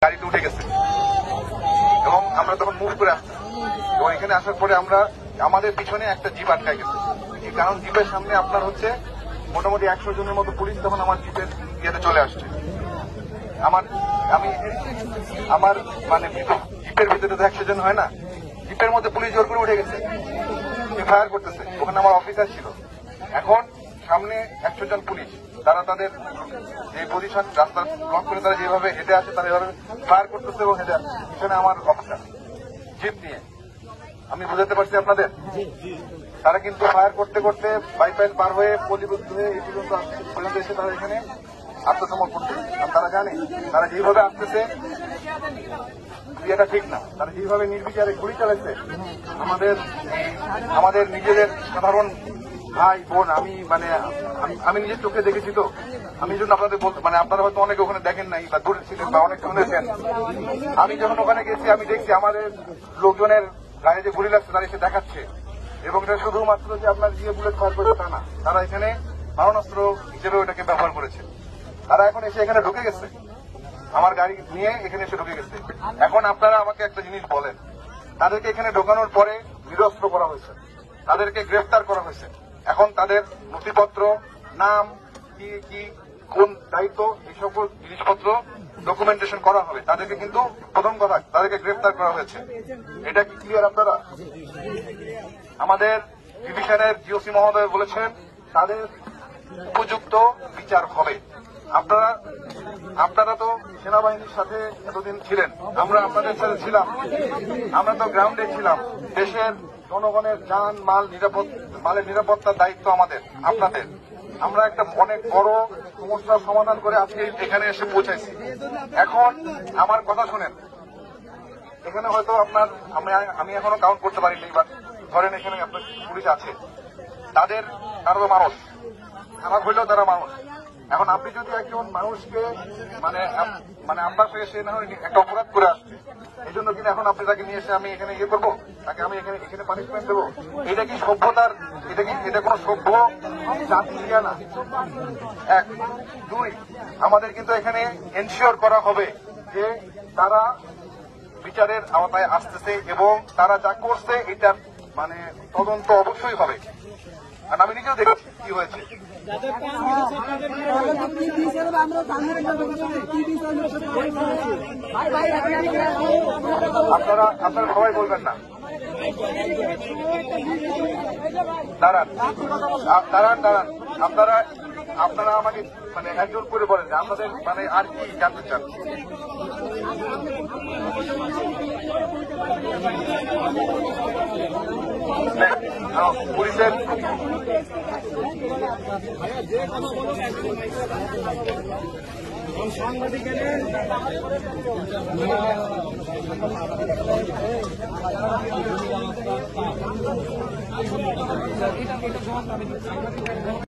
গাড়িতে উঠে গেছে এবং আমরা তখন মুভ করে আসছি এবং এখানে আসার পরে আমরা আমাদের পিছনে একটা জিপ আটকায় গেছে। এই কারণ জিপের সামনে আপনার হচ্ছে মোটামুটি 100 জনের মতো পুলিশ তখন আমার জিপের ইয়েতে চলে আসছে। আমার মানে জিপের ভিতরে তো 100 জন হয় না, জিপের মধ্যে পুলিশ জোর করে উঠে গেছে, ফায়ার করতেছে। ওখানে আমার অফিসার ছিল। এখন সামনে 100 জন পুলিশ, তারা তাদের যে পজিশন রাস্তা ব্লক করে তারা যেভাবে হেঁটে আসে তারা এভাবে ফায়ার করতেছে এবং হেঁটে আসছে পিছনে আমার অফিসার জিপ নিয়ে। আমি বুঝাতে পারছি আপনাদের, তারা কিন্তু ফায়ার করতে করতে বাইপাইল পার হয়ে পল্লীবুদ্ধ হয়ে এই পর্যন্ত এসে তারা এখানে আত্মসমর্পণ করছে। আর তারা জানে তারা যেভাবে আসতেছে এটা ঠিক না, তারা যেভাবে নির্বিচারে গুলি চালাচ্ছে আমাদের নিজেদের সাধারণ ভাই বোন। আমি নিজের চোখে দেখেছি, তো আমি জন্য আপনাদের বলতে আপনারা হয়তো অনেকে ওখানে দেখেন নাই বা দূরে ছিলেন বা অনেক শুনেছেন। আমি যখন ওখানে গেছি আমি দেখছি আমাদের লোকজনের গায়ে যে গুলি লাগছে তারা এসে দেখাচ্ছে এবং এটা শুধুমাত্র যে আপনার বুলেট ফায়ার করেছে তা না, তারা এখানে মারণাস্ত্র হিসেবে ওটাকে ব্যবহার করেছে। তারা এখন এসে এখানে ঢুকে গেছে, আমার গাড়ি নিয়ে এখানে এসে ঢুকে গেছে। এখন আপনারা আমাকে একটা জিনিস বলেন, তাদেরকে এখানে ঢোকানোর পরে নিরস্ত্র করা হয়েছে, তাদেরকে গ্রেফতার করা হয়েছে। এখন তাদের নথিপত্র, নাম, কি কোন দায়িত্ব, এই সকল জিনিসপত্র ডকুমেন্টেশন করা হবে। তাদেরকে কিন্তু প্রথম কথা তাদেরকে গ্রেফতার করা হয়েছে, এটা কি ক্লিয়ার আপনারা? আমাদের ডিভিশনের জিওসি মহোদয় বলেছেন তাদের উপযুক্ত বিচার হবে। আপনারা তো সেনাবাহিনীর সাথে এতদিন ছিলেন, আমরা আপনাদের সাথে ছিলাম, আমরা তো গ্রাউন্ডে ছিলাম। দেশের জনগণের যান মালের নিরাপত্তার দায়িত্ব আপনাদের। আমরা একটা অনেক বড় সমস্যার সমাধান করে আজকে এখানে এসে পৌঁছাইছি। এখন আমার কথা শুনেন, এখানে হয়তো আমি এখনো কাউন্ট করতে পারিনি, বাট ধরেন এখানে আপনার পুলিশ আছে, তারা তো মানুষ, খারাপ হইলেও তারা মানুষ। এখন আপনি যদি একজন মানুষকে আপনার সঙ্গে সে না হয় একটা অপরাধ করে আসছে, এই জন্য কিনা এখন আপনি তাকে নিয়ে এসে আমি এখানে ইয়ে করবো, তাকে আমি এখানে পানিশমেন্ট দেবো? এটা কি সভ্যতার? এটা কোন সভ্য জাতি না। 1, 2, আমাদের কিন্তু এখানে এনশিওর করা হবে যে তারা বিচারের আওতায় আসতেছে এবং তারা যা করছে এটার তদন্ত অবশ্যই হবে। কারণ আমি নিজেও দেখছি কি হয়েছে। আপনারা সবাই বলবেন না, দাঁড়ান। আপনারা আমাকে একজন করে বলেন যে আপনাদের আর কি জানতে চান। পুলিশের সাংবাদিক